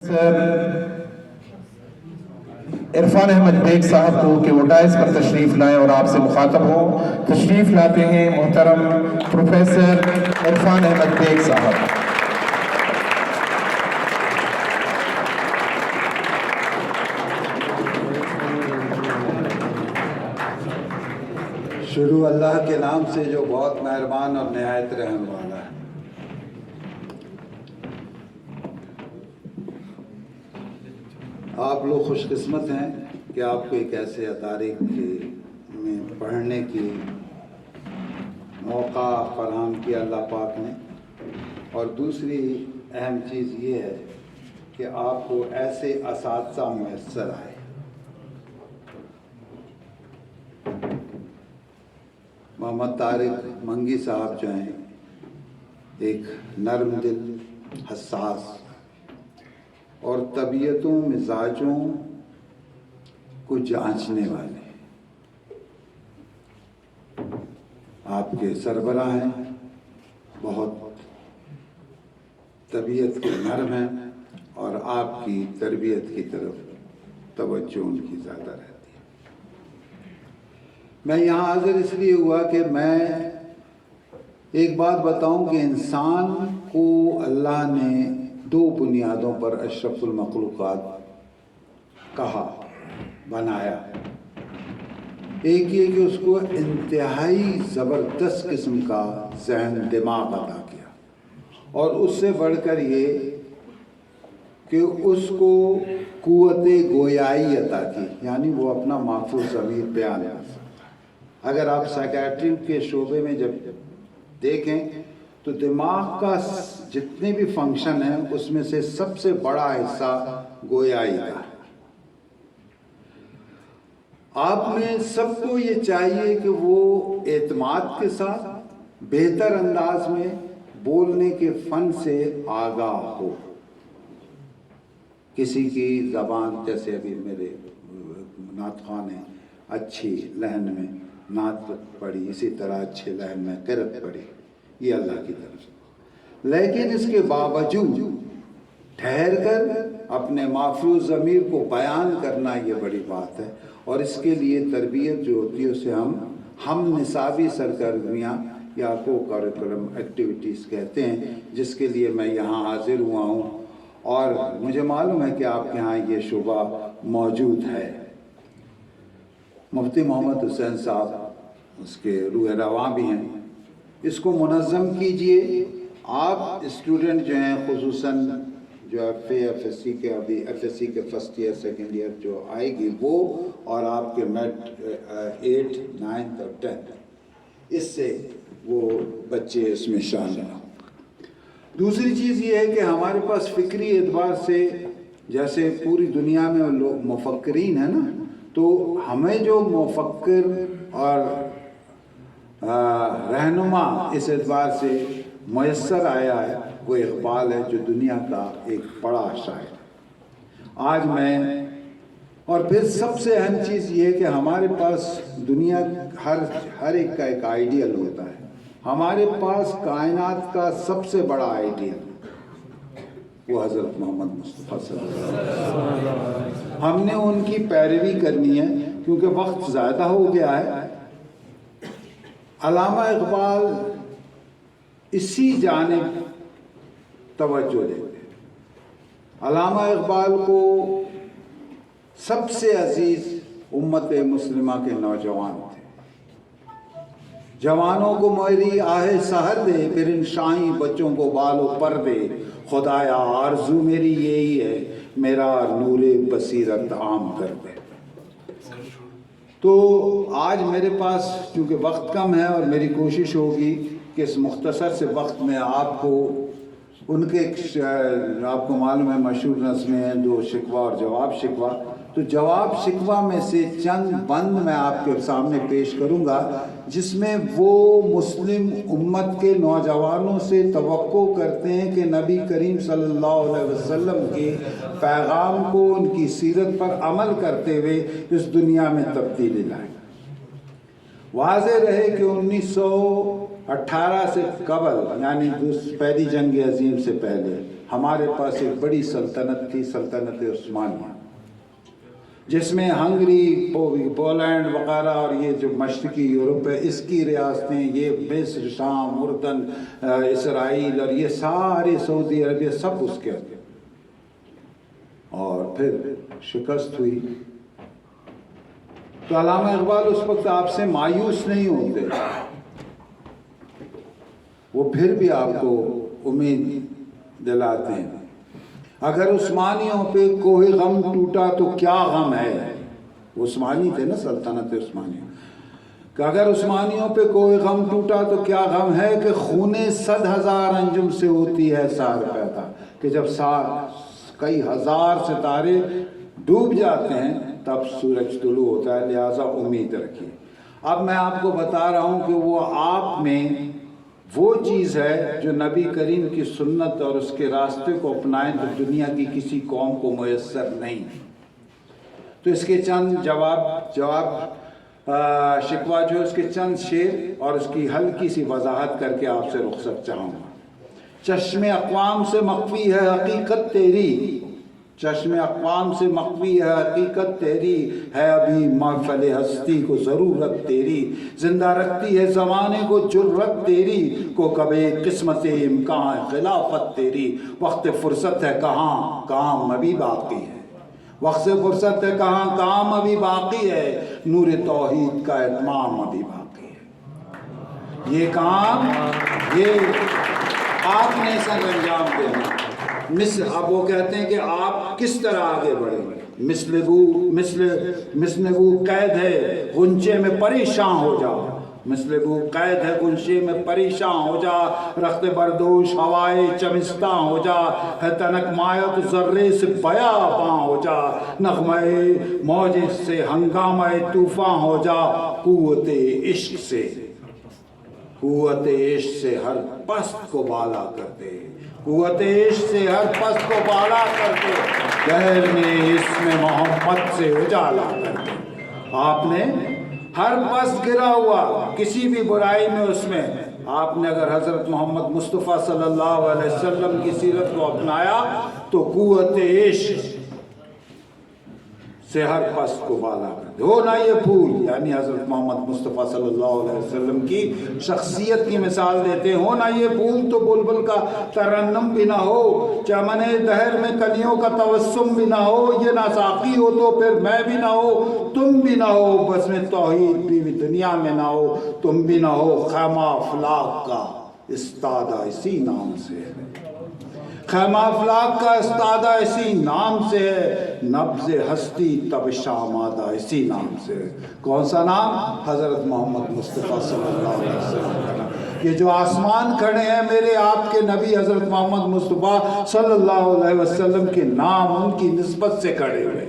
سر Irfan Ahmad bag صاحب کو کہ وہ ڈائس پر تشریف لائیں اور آپ سے مخاطب ہوں. تشریف لاتے ہیں محترم پروفیسر عرفان احمد بیگ صاحب. شروع اللہ کے نام سے جو بہت مہربان اور نہایت رحم والا ہے. آپ لوگ خوش قسمت ہیں کہ آپ کو ایک ایسے ادارے میں پڑھنے کی موقع فراہم کیا اللہ پاک نے، اور دوسری اہم چیز یہ ہے کہ آپ کو ایسے اساتذہ میسر آئے. محمد طارق منگی صاحب جو ہیں ایک نرم دل، حساس اور طبیعتوں مزاجوں کو جانچنے والے آپ کے سربراہ ہیں. بہت طبیعت کے نرم ہیں اور آپ کی تربیت کی طرف توجہ ان کی زیادہ رہتی ہے. میں یہاں حاضر اس لیے ہوا کہ میں ایک بات بتاؤں کہ انسان کو اللہ نے دو بنیادوں پر اشرف المخلوقات کہا، بنایا. ایک یہ کہ اس کو انتہائی زبردست قسم کا ذہن دماغ عطا کیا، اور اس سے بڑھ کر یہ کہ اس کو قوت گویائی عطا کی، یعنی وہ اپنا محفوظ ضمیر بیان کر سکتا. اگر آپ سائیکیٹری کے شعبے میں جب دیکھیں تو دماغ کا جتنے بھی فنکشن ہیں اس میں سے سب سے بڑا حصہ گویائی کا ہے. آپ میں سب کو یہ چاہیے کہ وہ اعتماد کے ساتھ بہتر انداز میں بولنے کے فن سے آگاہ ہو. کسی کی زبان، جیسے ابھی میرے نعت خواہ نے اچھی لحن میں نعت پڑھی، اسی طرح اچھے لحن میں قرأت پڑھی، یہ اللہ کی طرف سے. لیکن اس کے باوجود ٹھہر کر اپنے محفوظ ضمیر کو بیان کرنا یہ بڑی بات ہے. اور اس کے لیے تربیت جو ہوتی ہے اسے ہم نصابی سرگرمیاں یا کو کریکولم ایکٹیویٹیز کہتے ہیں، جس کے لیے میں یہاں حاضر ہوا ہوں. اور مجھے معلوم ہے کہ آپ کے ہاں یہ شعبہ موجود ہے. مفتی محمد حسین صاحب اس کے روح رواں بھی ہیں. اس کو منظم کیجئے. آپ اسٹوڈنٹ جو ہیں، خصوصاً جو ایف ایس سی کے ابھی ایف ایس سی کے فرسٹ ایئر سیکنڈ ایئر جو آئے گی وہ، اور آپ کے میٹ 8، 9 اور 10، اس سے وہ بچے اس میں شامل ہوں. دوسری چیز یہ ہے کہ ہمارے پاس فکری اعتبار سے، جیسے پوری دنیا میں لوگ مفکرین ہیں نا، تو ہمیں جو مفکر اور رہنما اس اعتبار سے میسر آیا ہے وہ اقبال ہے، جو دنیا کا ایک بڑا شاعر. آج میں، اور پھر سب سے اہم چیز یہ ہے کہ ہمارے پاس دنیا ہر ایک کا ایک آئیڈیل ہوتا ہے. ہمارے پاس کائنات کا سب سے بڑا آئیڈیل وہ حضرت محمد مصطفیٰ صلی اللہ علیہ وسلم. ہم نے ان کی پیروی کرنی ہے کیونکہ وقت زیادہ ہو گیا ہے. علامہ اقبال اسی جانب توجہ دیتے ہیں. علامہ اقبال کو سب سے عزیز امت مسلمہ کے نوجوان تھے. جوانوں کو میری آہ سحر دے، پھر ان شاہی بچوں کو بال و پر دے. خدایا آرزو میری یہی ہے، میرا نور بصیرت عام کر دے. تو آج میرے پاس چونکہ وقت کم ہے، اور میری کوشش ہوگی کہ اس مختصر سے وقت میں آپ کو ان کے، آپ کو معلوم ہے مشہور نظمیں ہیں، 2 شکوہ اور جواب شکوہ. تو جواب شکوہ میں سے چند بند میں آپ کے سامنے پیش کروں گا، جس میں وہ مسلم امت کے نوجوانوں سے توقع کرتے ہیں کہ نبی کریم صلی اللہ علیہ وسلم کے پیغام کو، ان کی سیرت پر عمل کرتے ہوئے اس دنیا میں تبدیلی لائیں. واضح رہے کہ 1918 سے قبل، یعنی پہلی جنگ عظیم سے پہلے ہمارے پاس ایک بڑی سلطنت تھی، سلطنت عثمانیہ، جس میں ہنگری، پولینڈ وغیرہ اور یہ جو مشرقی یورپ ہے اس کی ریاستیں، یہ مصر، شام، اردن، اسرائیل اور یہ سارے سعودی عربیہ سب اس کے اندر. اور پھر شکست ہوئی. تو علامہ اقبال اس وقت آپ سے مایوس نہیں ہوتے، وہ پھر بھی آپ کو امید دلاتے ہیں. اگر عثمانیوں پہ کوئی غم ٹوٹا تو کیا غم ہے، عثمانی تھے نا، سلطنت عثمانیہ، کہ اگر عثمانیوں پہ کوئی غم ٹوٹا تو کیا غم ہے کہ خون 100,000 انجم سے ہوتی ہے سار پیدا، کہ جب کئی ہزار ستارے ڈوب جاتے ہیں تب سورج طلوع ہوتا ہے، لہٰذا امید رکھیے. اب میں آپ کو بتا رہا ہوں کہ وہ آپ میں وہ چیز ہے جو نبی کریم کی سنت اور اس کے راستے کو اپنائیں تو دنیا کی کسی قوم کو میسر نہیں. تو اس کے چند جواب شکوہ جو اس کے چند شعر اور اس کی ہلکی سی وضاحت کر کے آپ سے رخصت چاہوں گا. چشم اقوام سے مخفی ہے حقیقت تیری، چشم اقوام سے مخفی ہے حقیقت تیری، ہے ابھی محفل ہستی کو ضرورت تیری، زندہ رکھتی ہے زمانے کو جرت تیری، کو کبھی قسمت امکان خلافت تیری، وقت فرصت ہے کہاں کام ابھی باقی ہے، وقت فرصت ہے کہاں کام ابھی باقی ہے، نور توحید کا اتمام ابھی باقی ہے. یہ کام یہ آپ نے سر انجام دینا. اب وہ کہتے ہیں کہ آپ کس طرح آگے بڑھیں گے. مثل وہ قید ہے غنچے میں پریشان ہو جا، مثل وہ قید ہے غنچے میں پریشان ہو جا، رخت بردوش ہوائے چمستاں ہو جا، ہے تنک مایت ذرے سے بیاباں ہو جا، نغمہ موج سے ہنگامہ طوفان ہو جا، قوت عشق سے ہر پست کو بالا کر دے، قوت عشق سے ہر پست کو بالا کر دے، دہر میں اس میں محمد سے اجالا کر دے. آپ نے ہر پست گرا ہوا کسی بھی برائی میں، اس میں آپ نے اگر حضرت محمد مصطفیٰ صلی اللہ علیہ وسلم کی سیرت کو اپنایا تو قوت عشق سے ہر پست کو بالا کر دے. ہو نہ یہ پھول، یعنی حضرت محمد مصطفیٰ صلی اللہ علیہ وسلم کی شخصیت کی مثال دیتے ہیں. ہو نہ یہ پھول تو بلبل کا ترنم بھی نہ ہو، چمن دہر میں کلیوں کا تبسم بھی نہ ہو، یہ نہ ساقی ہو تو پھر میں بھی نہ ہو، تم بھی نہ ہو، بس میں توحید بھی دنیا میں نہ ہو، تم بھی نہ ہو. خیمہ افلاک کا استادہ اسی نام سے ہے، خیمہ افلاک کا استادہ اسی نام سے ہے، نبض ہستی تب شامادہ اسی نام سے ہے. کون سا نام؟ حضرت محمد مصطفیٰ صلی اللہ علیہ وسلم کا نام. یہ جو آسمان کھڑے ہیں میرے آپ کے نبی حضرت محمد مصطفیٰ صلی اللہ علیہ وسلم کے نام ان کی نسبت سے کھڑے ہوئے،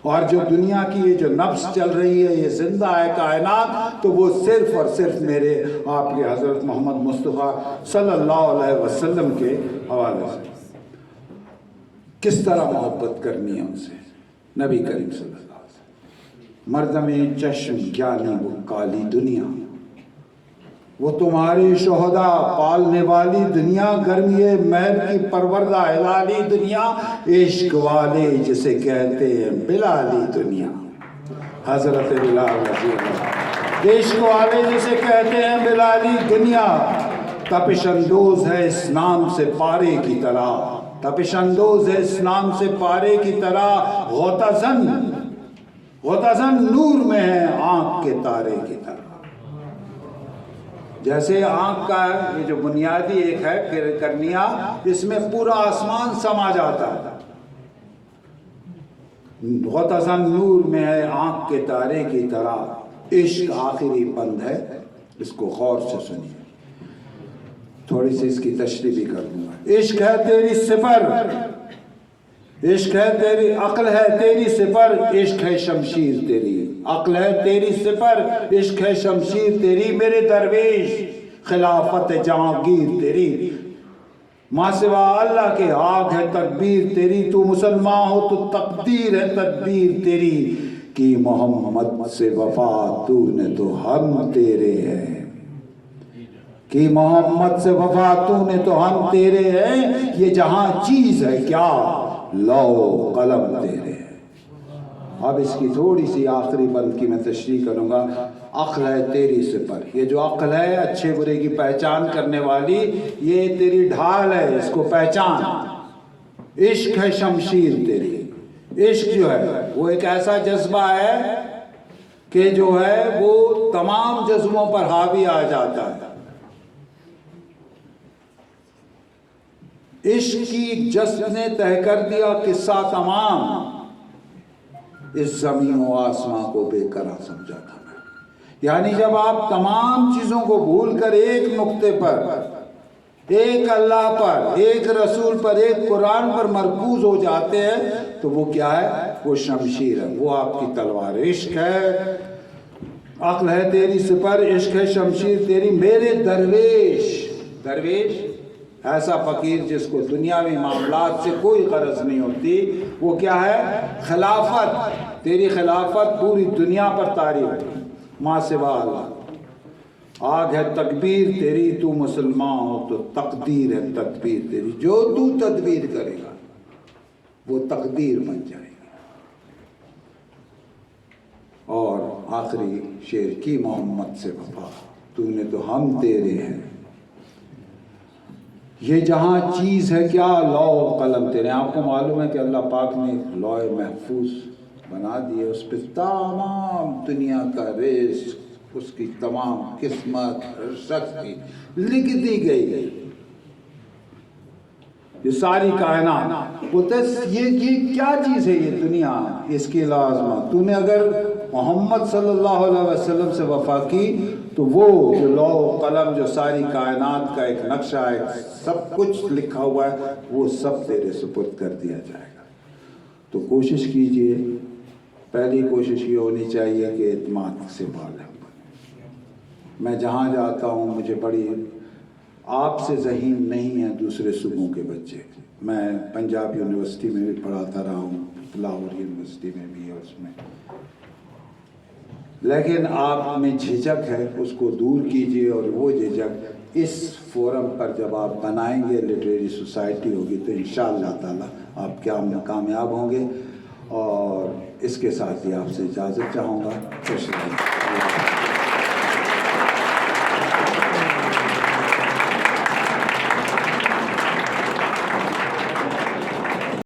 اور جو دنیا کی یہ جو نبض چل رہی ہے، یہ زندہ ہے کائنات، تو وہ صرف اور صرف میرے آپ کے حضرت محمد مصطفیٰ صلی اللہ علیہ وسلم کے حوالے سے. کس طرح محبت کرنی ہے ان سے؟ نبی کریم صلی اللہ علیہ وسلم. مردم چشم گیانی وہ کالی دنیا، وہ تمہاری شہداء پالنے والی دنیا، گرمی مہر کی پروردہ ہلالی دنیا، عشق والے جسے کہتے ہیں بلالی دنیا. حضرت بلال رضی اللہ، عشق والے جسے کہتے ہیں بلالی دنیا، تپش اندوز ہے اس نام سے پارے کی طرح، تپش اندوز ہے اس نام سے پارے کی طرح، غوطہ زن نور میں ہے آنکھ کے تارے کی طرح. جیسے آنکھ کا یہ جو بنیادی ایک ہے کرنیا، اس میں پورا آسمان سما جاتا ہے. غوطہ زن نور میں ہے آنکھ کے تارے کی طرح. عشق آخری بند ہے، اس کو غور سے سنیے، تھوڑی سی اس کی تشریح بھی کر دوں گا. عشق ہے تیری سپر، عشق ہے تیری عقل ہے تیری سپر، عشق ہے شمشیر تیری، عقل ہے تیری سپر، عشق ہے شمشیر تیری. میرے درویش خلافت جہانگیر تیری، ماں سوا اللہ کے آگ ہے تکبیر تیری. تو مسلمان ہو تو تقدیر ہے تدبیر تیری، کی محمد سے وفا تو نے تو ہم تیرے ہیں. کہ محمد سے وفا تو نے تو ہم تیرے ہیں، یہ جہاں چیز ہے کیا لو قلم تیرے ہیں۔ اب اس کی تھوڑی سی آخری بند کی میں تشریح کروں گا۔ عقل ہے تیری سپر، یہ جو عقل ہے اچھے برے کی پہچان کرنے والی، یہ تیری ڈھال ہے، اس کو پہچان۔ عشق ہے شمشیر تیری، عشق جو ہے وہ ایک ایسا جذبہ ہے کہ جو ہے وہ تمام جذبوں پر حاوی آ جاتا ہے۔ عشق کی جذب نے طے کر دیا قصہ تمام، اس زمین و آسمان کو بے قرار سمجھا تھا میں۔ یعنی جب آپ تمام چیزوں کو بھول کر ایک نقطے پر، ایک اللہ پر، ایک رسول پر، ایک قرآن پر مرکوز ہو جاتے ہیں تو وہ کیا ہے؟ وہ شمشیر ہے، وہ آپ کی تلوار ہے۔ عشق ہے، عقل ہے تیری سپر، عشق ہے شمشیر تیری میرے درویش۔ درویش ایسا فقیر جس کو دنیاوی معاملات سے کوئی غرض نہیں ہوتی، وہ کیا ہے؟ خلافت، تیری خلافت پوری دنیا پر طاری ہوتی ماں سوا اللہ۔ آگ ہے تکبیر تیری، تو مسلمان ہو تو تقدیر ہے تدبیر تیری، جو تو تدبیر کرے گا وہ تقدیر بن جائے گی۔ اور آخری شعر کی محمد سے وفا تو نے تو ہم تیرے ہیں، یہ جہاں چیز ہے کیا لوح قلم تیرے۔ آپ کو معلوم ہے کہ اللہ پاک نے ایک لوح محفوظ بنا دی ہے، اس پہ تمام دنیا کا رزق، اس کی تمام قسمت شخصی لکھ دی گئی ہے، یہ ساری کائنات۔ بولتے یہ کیا چیز ہے یہ دنیا، اس کی لازمہ تو نے اگر محمد صلی اللہ علیہ وسلم سے وفا کی تو وہ جو لوح و قلم جو ساری کائنات کا ایک نقشہ ہے، سب کچھ لکھا ہوا ہے، وہ سب تیرے سپرد کر دیا جائے گا۔ تو کوشش کیجئے، پہلی کوشش یہ ہونی چاہیے کہ اعتماد سے بالغ۔ میں جہاں جاتا ہوں مجھے بڑی، آپ سے ذہین نہیں ہیں دوسرے صوبوں کے بچے۔ میں پنجاب یونیورسٹی میں بھی پڑھاتا رہا ہوں، لاہور یونیورسٹی میں بھی، اور اس میں، لیکن آپ میں جھجک ہے اس کو دور کیجئے، اور وہ جھجک اس فورم پر جب آپ بنائیں گے، لٹریری سوسائٹی ہوگی تو انشاءاللہ تعالی آپ کامیاب ہوں گے۔ اور اس کے ساتھ ہی آپ سے اجازت چاہوں گا۔ خوش رہیے۔